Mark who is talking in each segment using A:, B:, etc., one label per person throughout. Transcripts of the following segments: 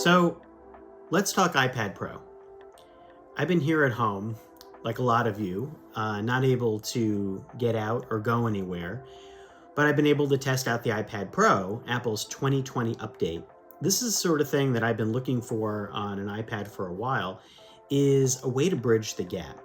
A: So let's talk iPad Pro. I've been here at home, like a lot of you, not able to get out or go anywhere, but I've been able to test out the iPad Pro, Apple's 2020 update. This is the sort of thing that I've been looking for on an iPad for a while, is a way to bridge the gap.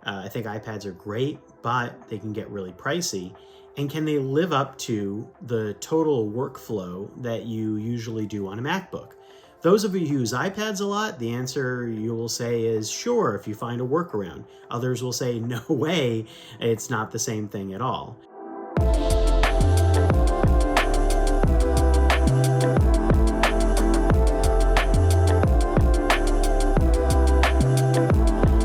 A: I think iPads are great, but they can get really pricey. And can they live up to the total workflow that you usually do on a MacBook? Those of you who use iPads a lot, the answer you will say is sure if you find a workaround. Others will say no way, it's not the same thing at all.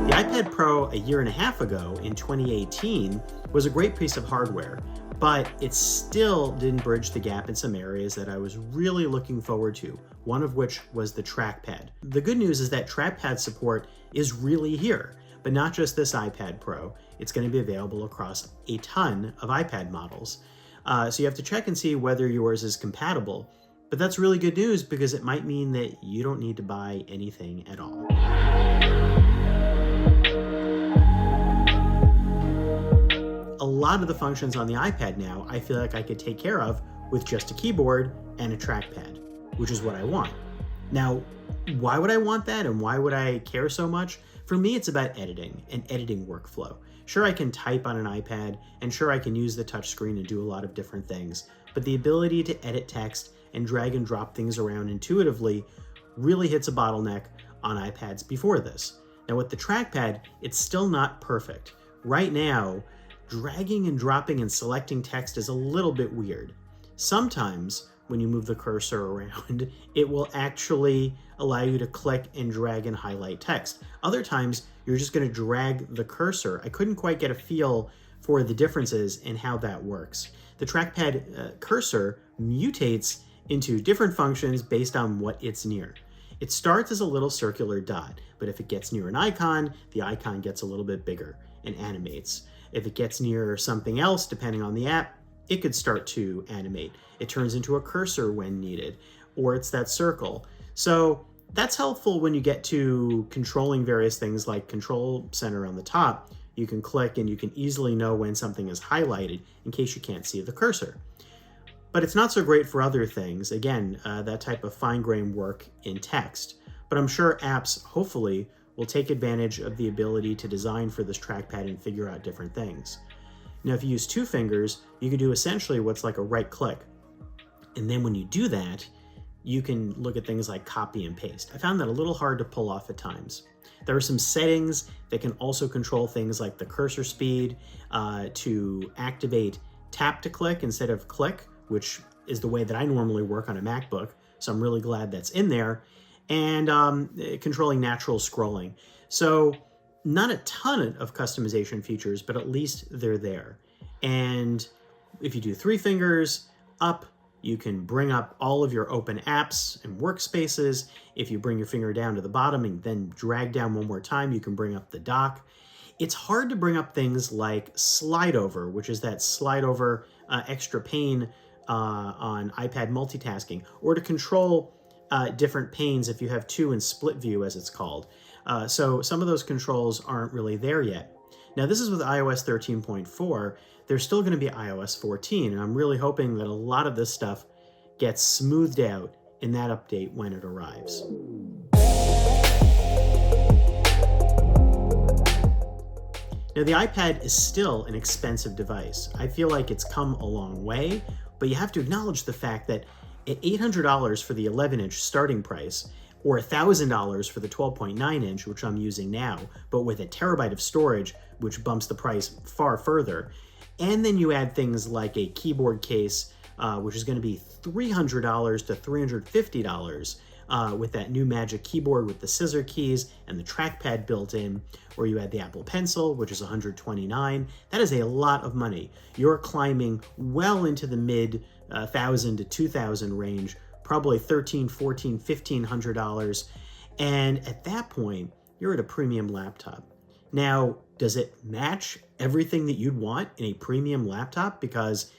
A: The iPad Pro a year and a half ago in 2018 was a great piece of hardware, but it still didn't bridge the gap in some areas that I was really looking forward to, one of which was the trackpad. The good news is that trackpad support is really here, but not just this iPad Pro. It's going to be available across a ton of iPad models. So you have to check and see whether yours is compatible, but that's really good news because it might mean that you don't need to buy anything at all. A lot of the functions on the iPad now, I feel like I could take care of with just a keyboard and a trackpad, which is what I want. Now, why would I want that and why would I care so much? For me, it's about editing and editing workflow. Sure, I can type on an iPad, and sure, I can use the touchscreen and do a lot of different things, but the ability to edit text and drag and drop things around intuitively really hits a bottleneck on iPads before this. Now, with the trackpad, it's still not perfect. Right now, dragging and dropping and selecting text is a little bit weird. Sometimes when you move the cursor around, it will actually allow you to click and drag and highlight text. Other times, you're just going to drag the cursor. I couldn't quite get a feel for the differences in how that works. The trackpad cursor mutates into different functions based on what it's near. It starts as a little circular dot, but if it gets near an icon, the icon gets a little bit bigger and animates. If it gets near something else, depending on the app, it could start to animate. It turns into a cursor when needed, or it's that circle. So that's helpful when you get to controlling various things like Control Center on the top. You can click and you can easily know when something is highlighted in case you can't see the cursor. But it's not so great for other things. Again, that type of fine-grained work in text. But I'm sure apps, hopefully, will take advantage of the ability to design for this trackpad and figure out different things. Now, if you use two fingers, you can do essentially what's like a right click. And then when you do that, you can look at things like copy and paste. I found that a little hard to pull off at times. There are some settings that can also control things like the cursor speed, to activate tap to click instead of click, which is the way that I normally work on a MacBook. So I'm really glad that's in there. And controlling natural scrolling. So not a ton of customization features, but at least they're there. And if you do three fingers up, you can bring up all of your open apps and workspaces. If you bring your finger down to the bottom and then drag down one more time, you can bring up the dock. It's hard to bring up things like slide over, which is that slide over extra pane on iPad multitasking, or to control different panes if you have two in split view, as it's called. So some of those controls aren't really there yet. Now, this is with iOS 13.4. There's still going to be iOS 14, and I'm really hoping that a lot of this stuff gets smoothed out in that update when it arrives. Now, the iPad is still an expensive device. I feel like it's come a long way, but you have to acknowledge the fact that at $800 for the 11-inch starting price, or $1,000 for the 12.9-inch, which I'm using now, but with a terabyte of storage, which bumps the price far further, and then you add things like a keyboard case, which is going to be $300 to $350 with that new Magic Keyboard with the scissor keys and the trackpad built in, or you add the Apple Pencil, which is $129. That is a lot of money. You're climbing well into the mid $1,000 to $2,000 range, probably $1,300, $1,400, $1,500. And at that point, you're at a premium laptop. Now, does it match everything that you'd want in a premium laptop? Because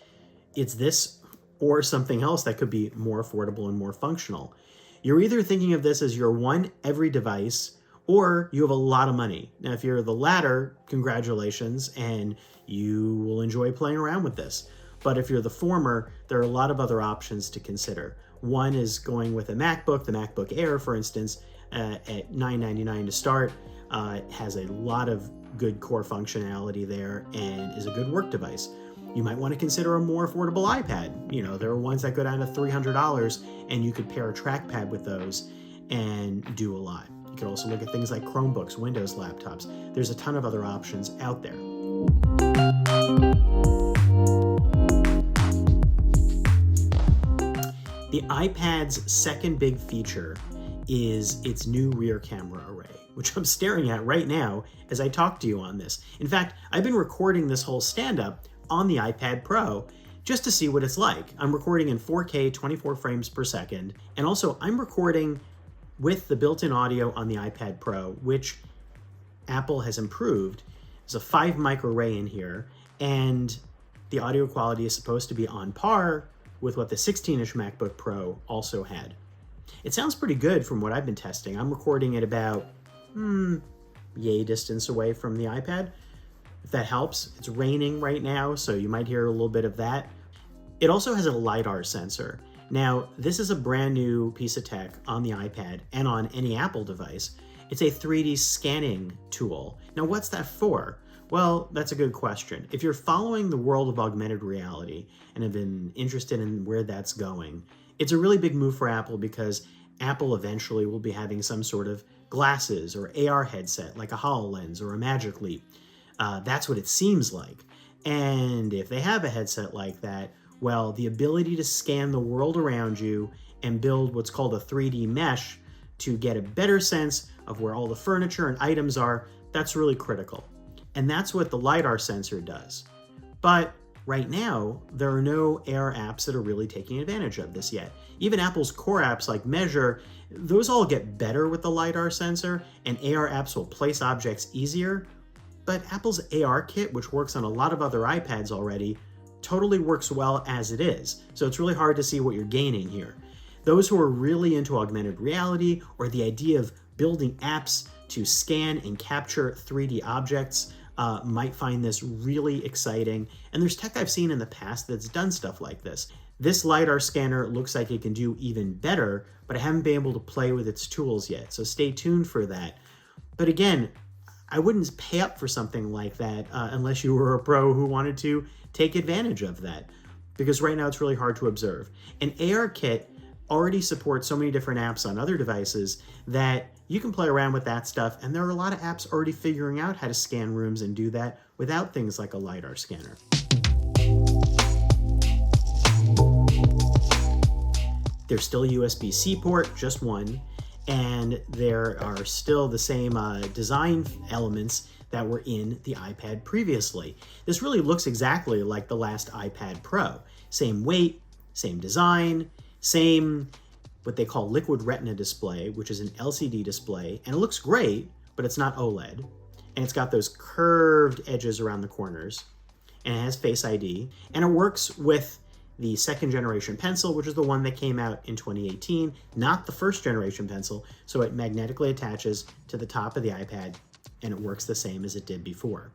A: it's this or something else that could be more affordable and more functional. You're either thinking of this as your one every device, or you have a lot of money. Now, if you're the latter, congratulations, and you will enjoy playing around with this. But if you're the former, there are a lot of other options to consider. One is going with a MacBook, the MacBook Air, for instance, at $999 to start. It has a lot of good core functionality there and is a good work device. You might want to consider a more affordable iPad. You know, there are ones that go down to $300 and you could pair a trackpad with those and do a lot. You could also look at things like Chromebooks, Windows laptops. There's a ton of other options out there. The iPad's second big feature is its new rear camera array, which I'm staring at right now as I talk to you on this. In fact, I've been recording this whole stand-up on the iPad Pro just to see what it's like. I'm recording in 4K, 24 frames per second, and also I'm recording with the built-in audio on the iPad Pro, which Apple has improved. There's a 5 mic array in here, and the audio quality is supposed to be on par with what the 16-inch MacBook Pro also had. It sounds pretty good from what I've been testing. I'm recording at about yay distance away from the iPad, if that helps. It's raining right now, so you might hear a little bit of that. It also has a LiDAR sensor. Now, this is a brand new piece of tech on the iPad and on any Apple device. It's a 3D scanning tool. Now, what's that for? Well, that's a good question. If you're following the world of augmented reality and have been interested in where that's going, it's a really big move for Apple because Apple eventually will be having some sort of glasses or AR headset like a HoloLens or a Magic Leap. That's what it seems like. And if they have a headset like that, well, the ability to scan the world around you and build what's called a 3D mesh to get a better sense of where all the furniture and items are, that's really critical. And that's what the LiDAR sensor does. But right now, there are no AR apps that are really taking advantage of this yet. Even Apple's core apps like Measure, those all get better with the LiDAR sensor, and AR apps will place objects easier. But Apple's AR kit, which works on a lot of other iPads already, totally works well as it is. So it's really hard to see what you're gaining here. Those who are really into augmented reality or the idea of building apps to scan and capture 3D objects might find this really exciting. And there's tech I've seen in the past that's done stuff like this. This LiDAR scanner looks like it can do even better, but I haven't been able to play with its tools yet, so stay tuned for that. But again, I wouldn't pay up for something like that unless you were a pro who wanted to take advantage of that, because right now it's really hard to observe. An AR kit already supports so many different apps on other devices that you can play around with that stuff, and there are a lot of apps already figuring out how to scan rooms and do that without things like a LiDAR scanner. There's still a USB-C port, just one, and there are still the same design elements that were in the iPad previously. This really looks exactly like the last iPad Pro. Same weight, same design, same what they call liquid retina display, which is an LCD display, and it looks great, but it's not OLED. And it's got those curved edges around the corners, and it has Face ID, and it works with the second generation pencil, which is the one that came out in 2018, not the first generation pencil, so it magnetically attaches to the top of the iPad, and it works the same as it did before.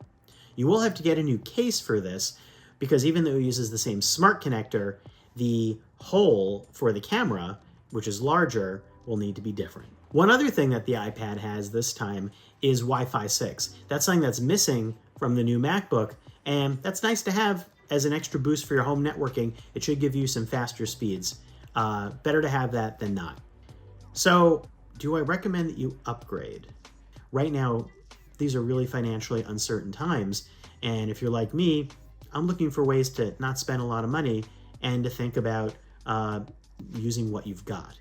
A: You will have to get a new case for this, because even though it uses the same smart connector, the hole for the camera, which is larger, will need to be different. One other thing that the iPad has this time is Wi-Fi 6. That's something that's missing from the new MacBook, and that's nice to have as an extra boost for your home networking. It should give you some faster speeds. Better to have that than not. So, do I recommend that you upgrade? Right now, these are really financially uncertain times, and if you're like me, I'm looking for ways to not spend a lot of money and to think about using what you've got.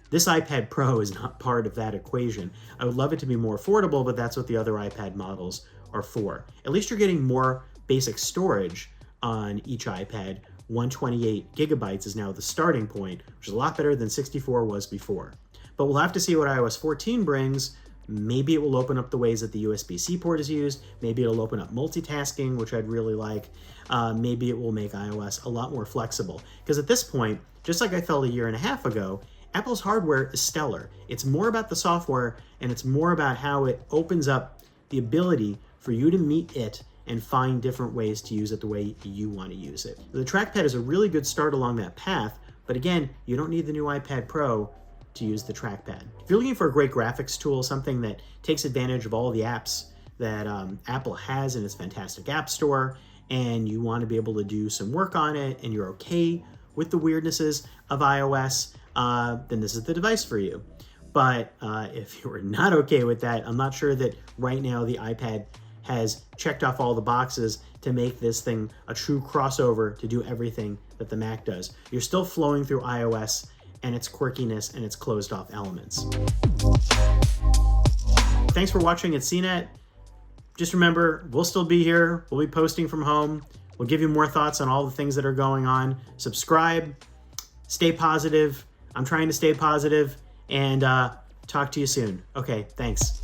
A: This iPad Pro is not part of that equation. I would love it to be more affordable, but that's what the other iPad models are for. At least you're getting more basic storage on each iPad. 128 gigabytes is now the starting point, which is a lot better than 64 was before. But we'll have to see what iOS 14 brings. Maybe it will open up the ways that the USB-C port is used. Maybe it'll open up multitasking, which I'd really like. Maybe it will make iOS a lot more flexible. Because at this point, just like I felt a year and a half ago, Apple's hardware is stellar. It's more about the software, and it's more about how it opens up the ability for you to meet it and find different ways to use it the way you want to use it. The trackpad is a really good start along that path, but again, you don't need the new iPad Pro to use the trackpad. If you're looking for a great graphics tool, something that takes advantage of all the apps that Apple has in its fantastic app store, and you want to be able to do some work on it, and you're okay with the weirdnesses of iOS, then this is the device for you. But if you are not okay with that, I'm not sure that right now the iPad has checked off all the boxes to make this thing a true crossover to do everything that the Mac does. You're still flowing through iOS and its quirkiness and its closed off elements. Thanks for watching at CNET. Just remember, we'll still be here. We'll be posting from home. We'll give you more thoughts on all the things that are going on. Subscribe, stay positive. I'm trying to stay positive, and talk to you soon. Okay, thanks.